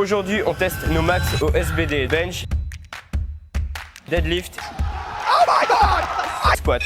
Aujourd'hui, on teste nos max au SBD. Bench, deadlift, squat.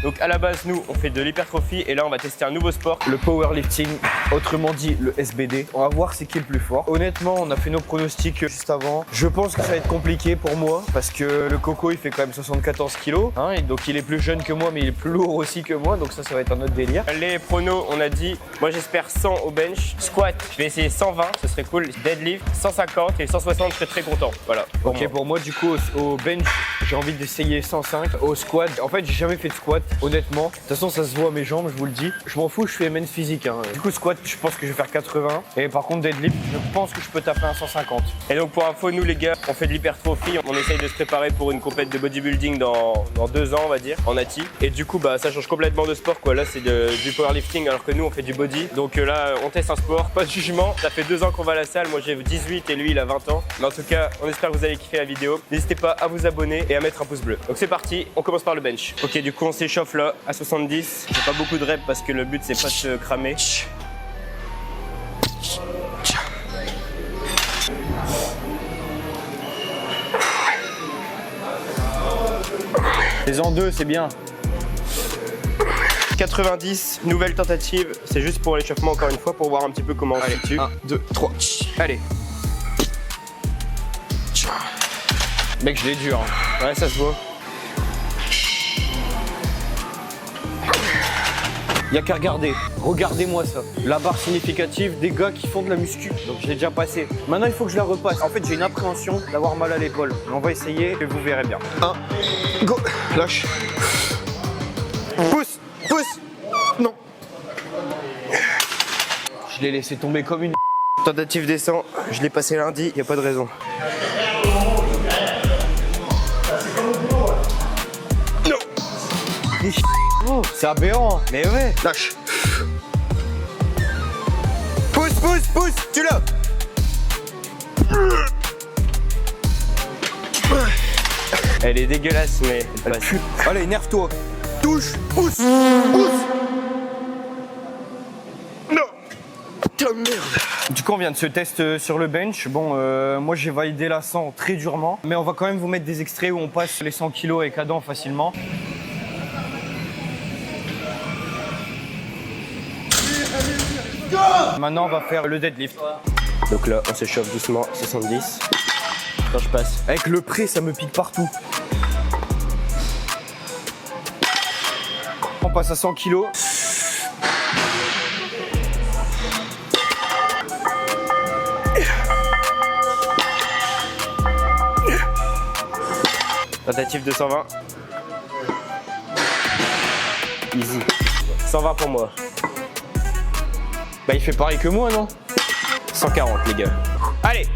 Donc à la base, nous, on fait de l'hypertrophie et là, on va tester un nouveau sport. Le powerlifting, autrement dit le SBD. On va voir c'est qui le plus fort. Honnêtement, on a fait nos pronostics juste avant. Je pense que ça va être compliqué pour moi parce que le Coco, il fait quand même 74 kilos. Hein, et donc il est plus jeune que moi, mais il est plus lourd aussi que moi. Donc ça va être un autre délire. Les pronos, on a dit, moi j'espère 100 au bench. Squat, je vais essayer 120, ce serait cool. Deadlift, 150 et 160, je serais très content. Voilà. Ok, pour moi, du coup, au bench, j'ai envie d'essayer 105. Au squat, en fait, j'ai jamais fait de squat, honnêtement. De toute façon, ça se voit à mes jambes, je vous le dis. Je m'en fous, je fais men's physique. Hein. Du coup, squat, je pense que je vais faire 80. Et par contre, deadlift, je pense que je peux taper un 150. Et donc pour info, nous les gars, on fait de l'hypertrophie. On essaye de se préparer pour une compète de bodybuilding dans 2 ans, on va dire, en nati. Et du coup, bah ça change complètement de sport, quoi. Là, c'est du powerlifting, alors que nous, on fait du body. Donc là, on teste un sport, pas de jugement. Ça fait 2 ans qu'on va à la salle. Moi, j'ai 18 et lui, il a 20 ans. Mais en tout cas, on espère que vous allez kiffer la vidéo. N'hésitez pas à vous abonner et à mettre un pouce bleu. Donc c'est parti, on commence par le bench. Ok, du coup, on s'échauffe là à 70. J'ai pas beaucoup de reps parce que le but, c'est pas de se cramer. Les en deux, c'est bien. 90, nouvelle tentative. C'est juste pour l'échauffement encore une fois, pour voir un petit peu comment on se situe. 1, 2, 3. Allez. Mec, je l'ai dur. Hein. Ouais, ça se voit. Y'a qu'à regarder. Regardez-moi ça. La barre significative des gars qui font de la muscu. Donc je l'ai déjà passé. Maintenant, il faut que je la repasse. En fait, j'ai une appréhension d'avoir mal à l'épaule. Mais on va essayer et vous verrez bien. 1, go, lâche. Pousse, pousse. Non. Je l'ai laissé tomber comme une... Tentative descend, je l'ai passé lundi, y a pas de raison. Non. Oh, c'est aberrant. Mais ouais. Lâche. Pousse, pousse, pousse, tu l'as. Elle est dégueulasse, mais elle passe. Allez, énerve-toi. Touche, pousse, pousse. Non. Putain de merde. Du coup, on vient de ce test sur le bench. Bon, moi j'ai validé la 100 très durement. Mais on va quand même vous mettre des extraits où on passe les 100 kilos avec Adam facilement. Maintenant, on va faire le deadlift. Donc là, on s'échauffe doucement, 70. Quand je passe. Avec le près, ça me pique partout. On passe à 100 kilos. Tentative de 120. Easy. 120 pour moi. Bah, il fait pareil que moi, non? 140 les gars. Allez.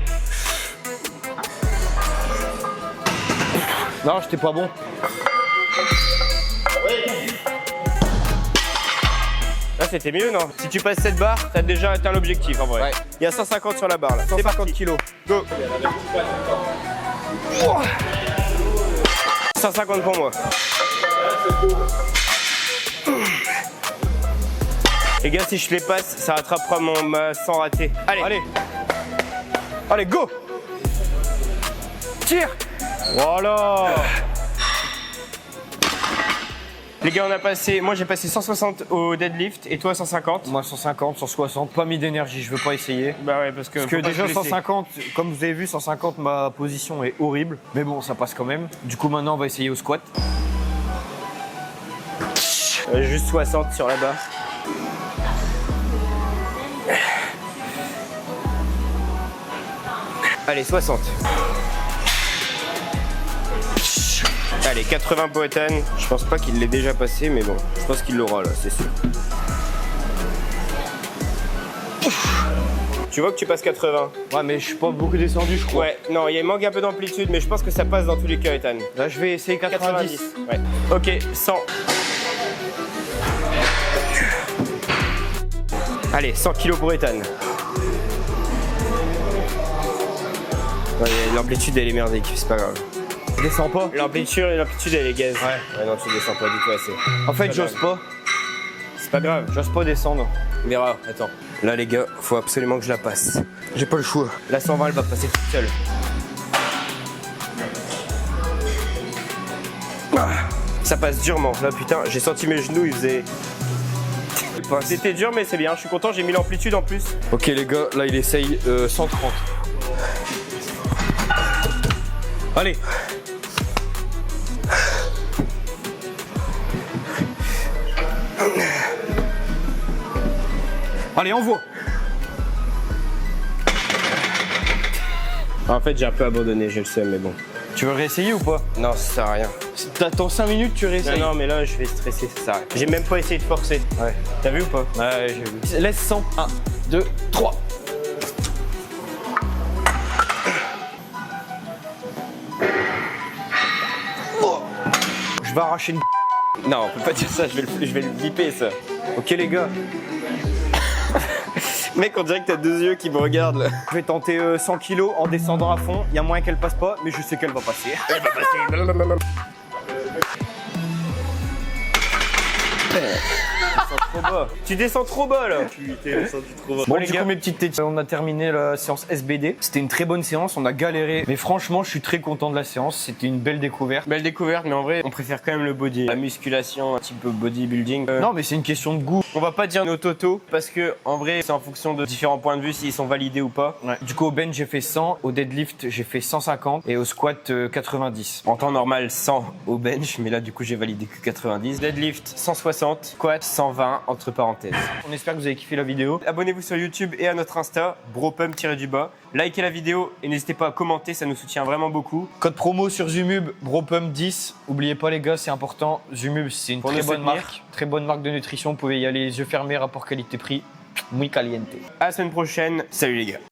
Non, j'étais pas bon. Là c'était mieux, non? Si tu passes cette barre, t'as déjà atteint l'objectif en vrai. Ouais. Il y a 150 sur la barre là. 150 kilos. Go. 150 pour moi. Les gars, si je les passe, ça rattrapera ma 100 raté. Allez. Allez. Allez, go. Tire. Voilà. Les gars, on a passé. Moi, j'ai passé 160 au deadlift et toi 150. Moi 150, 160, pas mis d'énergie, je veux pas essayer. Bah ouais, parce que déjà 150, comme vous avez vu, 150, ma position est horrible. Mais bon, ça passe quand même. Du coup, maintenant, on va essayer au squat. Juste 60 sur la barre. Allez, 60. Allez, 80 pour Ethan. Je pense pas qu'il l'ait déjà passé, mais bon, je pense qu'il l'aura là, c'est sûr. Tu vois que tu passes 80. Ouais, mais je suis pas beaucoup descendu, je crois. Ouais, non, il manque un peu d'amplitude, mais je pense que ça passe dans tous les cas, Ethan. Là, je vais essayer 90. Ouais. Ok, 100. Allez, 100 kilos pour Ethan. Ouais, l'amplitude elle est merdique, c'est pas grave. Je descends pas. L'amplitude elle est gaze. Ouais, non, tu descends pas du tout assez. En fait, j'ose pas. Pas grave, J'ose pas descendre. on verra. Attends. Là les gars, faut absolument que je la passe. J'ai pas le choix. La 120 elle va passer toute seule. Ah, ça passe durement. Là putain, j'ai senti mes genoux, ils faisaient... C'était dur mais c'est bien, je suis content, j'ai mis l'amplitude en plus. Ok les gars, là il essaye 130. Allez. Allez, envoie. En fait j'ai un peu abandonné, je le sais mais bon. Tu veux réessayer ou pas? Non, ça sert à rien. T'attends 5 minutes, tu réessayes. Non, mais là je vais stresser, ça sert à rien. J'ai même pas essayé de forcer. Ouais. T'as vu ou pas? Ouais, j'ai vu. Laisse 100. 1, 2, 3. Je vais arracher une... Non, on peut pas dire ça, je vais le biper ça. Ok les gars, Mec, on dirait que t'as deux yeux qui me regardent là. je vais tenter 100 kilos en descendant à fond. Il y a moyen qu'elle passe pas, mais je sais qu'elle va passer. Elle va passer. Trop bas. Tu descends trop bas là. Tu t'es descendu trop bas. Bon les du gars, coup mes petites têtes, on a terminé la séance SBD. C'était une très bonne séance, on a galéré. Mais franchement je suis très content de la séance, c'était une belle découverte. belle découverte, mais en vrai, on préfère quand même le body. La musculation, un petit peu bodybuilding. Non mais c'est une question de goût. On va pas dire nos totaux parce que en vrai, c'est en fonction de différents points de vue s'ils sont validés ou pas. Ouais. Du coup au bench j'ai fait 100, au deadlift j'ai fait 150 et au squat 90. En temps normal, 100 au bench, mais là du coup j'ai validé que 90. Deadlift 160, squat 120 entre parenthèses. On espère que vous avez kiffé la vidéo. Abonnez-vous sur YouTube et à notre Insta, bropump-du-bas. Likez la vidéo et n'hésitez pas à commenter, ça nous soutient vraiment beaucoup. Code promo sur Zumub, BroPump10. Oubliez pas les gars, c'est important. Zumub, c'est une Pour très nous bonne soutenir. marque. Très bonne marque de nutrition. Vous pouvez y aller les yeux fermés, rapport qualité-prix. Muy caliente. À la semaine prochaine, salut les gars.